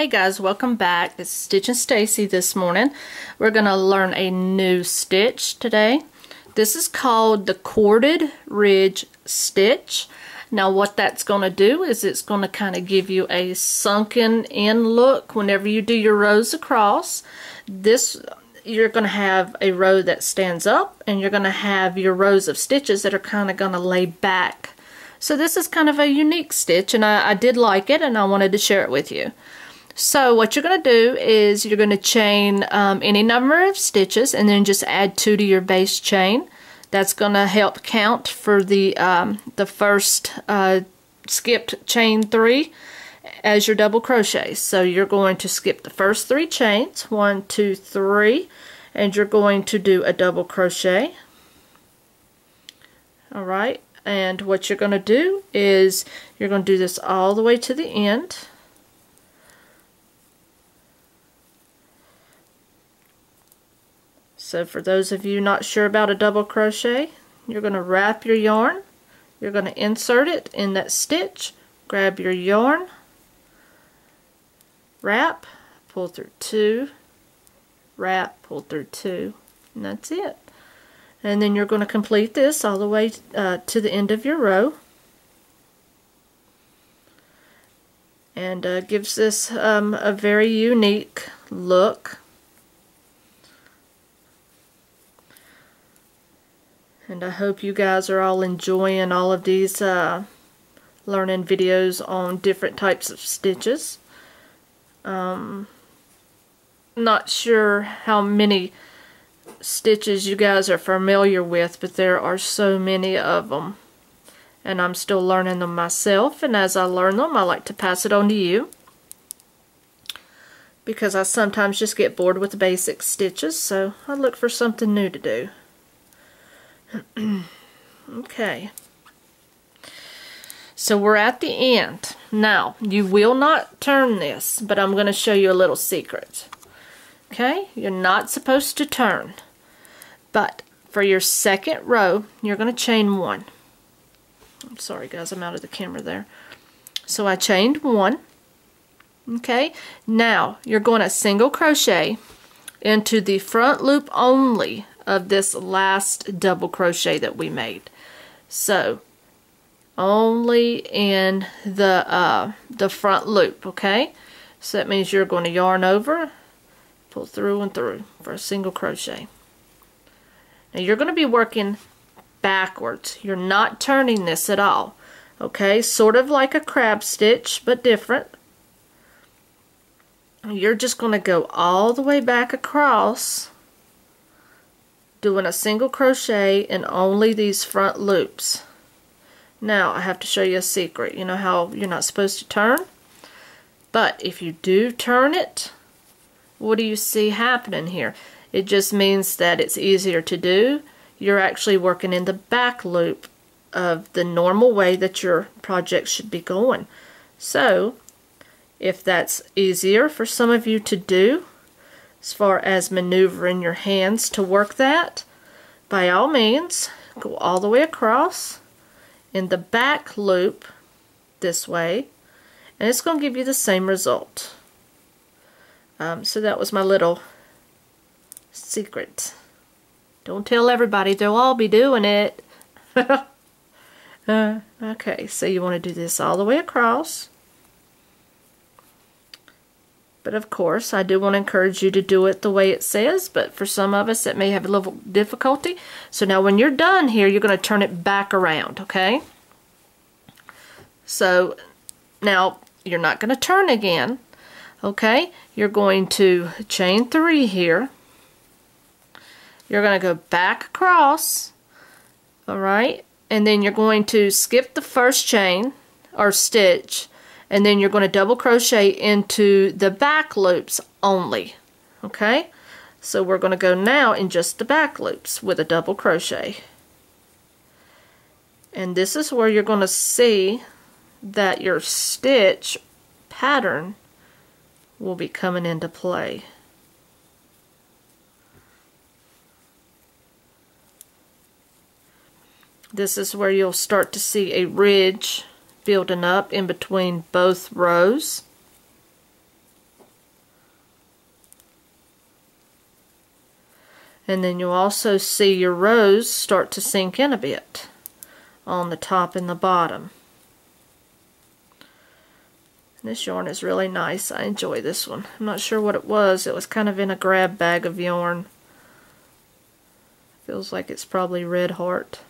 Hey guys, welcome back. It's Stitchinstacy this morning. We're going to learn a new stitch today. This is called the corded ridge stitch. Now what that's going to do is it's going to kind of give you a sunken in look whenever you do your rows across. You're going to have a row that stands up and you're going to have your rows of stitches that are kind of going to lay back. So this is kind of a unique stitch, and I did like it and I wanted to share it with you. So what you're going to do is you're going to chain any number of stitches and then just add 2 to your base chain. That's going to help count for the first skipped chain 3 as your double crochet. So you're going to skip the first 3 chains, 1, 2, 3, and you're going to do a double crochet. Alright, and what you're going to do is you're going to do this all the way to the end. So for those of you not sure about a double crochet, you're going to wrap your yarn, you're going to insert it in that stitch, grab your yarn, wrap, pull through 2, wrap, pull through 2, and that's it. And then you're going to complete this all the way to the end of your row. And gives this a very unique look. And I hope you guys are all enjoying all of these learning videos on different types of stitches. Not sure how many stitches you guys are familiar with, but there are so many of them. And I'm still learning them myself, and as I learn them, I like to pass it on to you. Because I sometimes just get bored with the basic stitches, so I look for something new to do. Okay, so we're at the end. Now you will not turn this, but I'm going to show you a little secret. Okay, you're not supposed to turn, but for your second row you're going to chain 1. I'm sorry guys, I'm out of the camera there. So I chained 1. Okay, now you're going to single crochet into the front loop only of this last double crochet that we made. So only in the front loop, okay? So that means you're going to yarn over, pull through and through for a single crochet. Now you're going to be working backwards. You're not turning this at all, okay? Sort of like a crab stitch, but different. You're just going to go all the way back across, doing a single crochet in only these front loops. Now I have to show you a secret. You know how you're not supposed to turn? But if you do turn it, what do you see happening here? It just means that it's easier to do. You're actually working in the back loop of the normal way that your project should be going. So if that's easier for some of you to do, as far as maneuvering your hands to work that, by all means, go all the way across in the back loop this way, and it's going to give you the same result. So that was my little secret. Don't tell everybody, they'll all be doing it. Okay, so you want to do this all the way across. But of course, I do want to encourage you to do it the way it says, but for some of us it may have a little difficulty. So now when you're done here, you're going to turn it back around, okay? So now you're not going to turn again, okay? You're going to chain 3 here. You're going to go back across, alright? And then you're going to skip the first chain or stitch, and then you're going to double crochet into the back loops only. Okay, so we're going to go now in just the back loops with a double crochet, and this is where you're going to see that your stitch pattern will be coming into play. This is where you'll start to see a ridge building up in between both rows. And then you'll also see your rows start to sink in a bit on the top and the bottom. This yarn is really nice. I enjoy this one. I'm not sure what it was. It was kind of in a grab bag of yarn. Feels like it's probably Red Heart.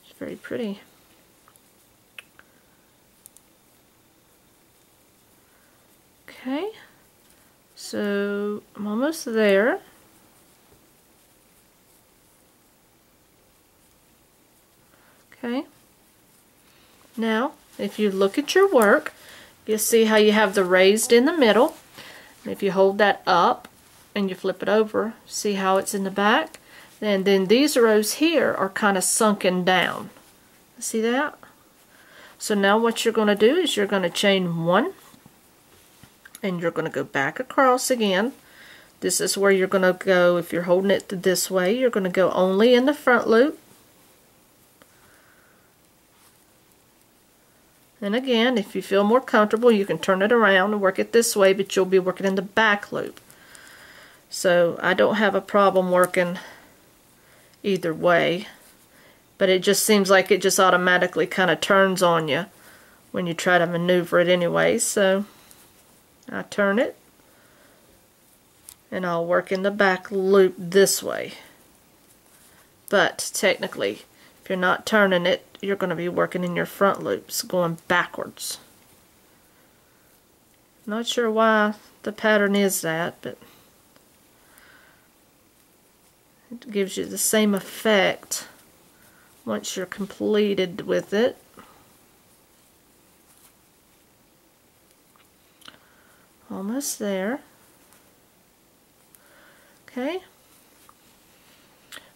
It's very pretty. Okay, so I'm almost there. Okay, now if you look at your work, you'll see how you have the raised in the middle. And if you hold that up and you flip it over, see how it's in the back? And then these rows here are kind of sunken down. See that? So now what you're going to do is you're going to chain 1, and you're going to go back across again. This is where you're going to go, if you're holding it this way, you're going to go only in the front loop. And again, if you feel more comfortable, you can turn it around and work it this way, but you'll be working in the back loop. So I don't have a problem working either way, but it just seems like it just automatically kind of turns on you when you try to maneuver it anyway. So I turn it, and I'll work in the back loop this way. But technically, if you're not turning it, you're going to be working in your front loops, going backwards. Not sure why the pattern is that, but it gives you the same effect once you're completed with it. Almost there. Okay.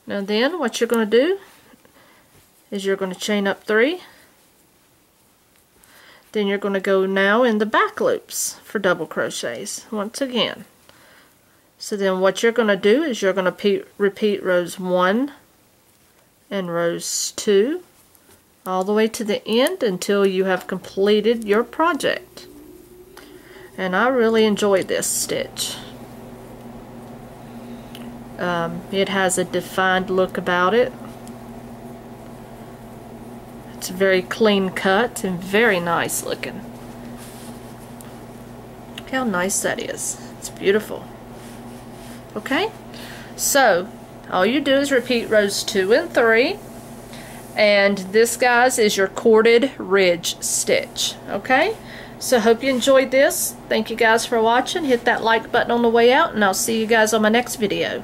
Now then, what you're going to do is you're going to chain up 3. Then you're going to go now in the back loops for double crochets once again. So then what you're going to do is you're going to repeat rows 1 and rows 2 all the way to the end until you have completed your project. And I really enjoy this stitch. It has a defined look about it. It's very clean cut and very nice looking. Look how nice that is. It's beautiful. Okay, so all you do is repeat rows 2 and 3, and this, guys, is your corded ridge stitch. Okay, so hope you enjoyed this. Thank you guys for watching. Hit that like button on the way out, and I'll see you guys on my next video.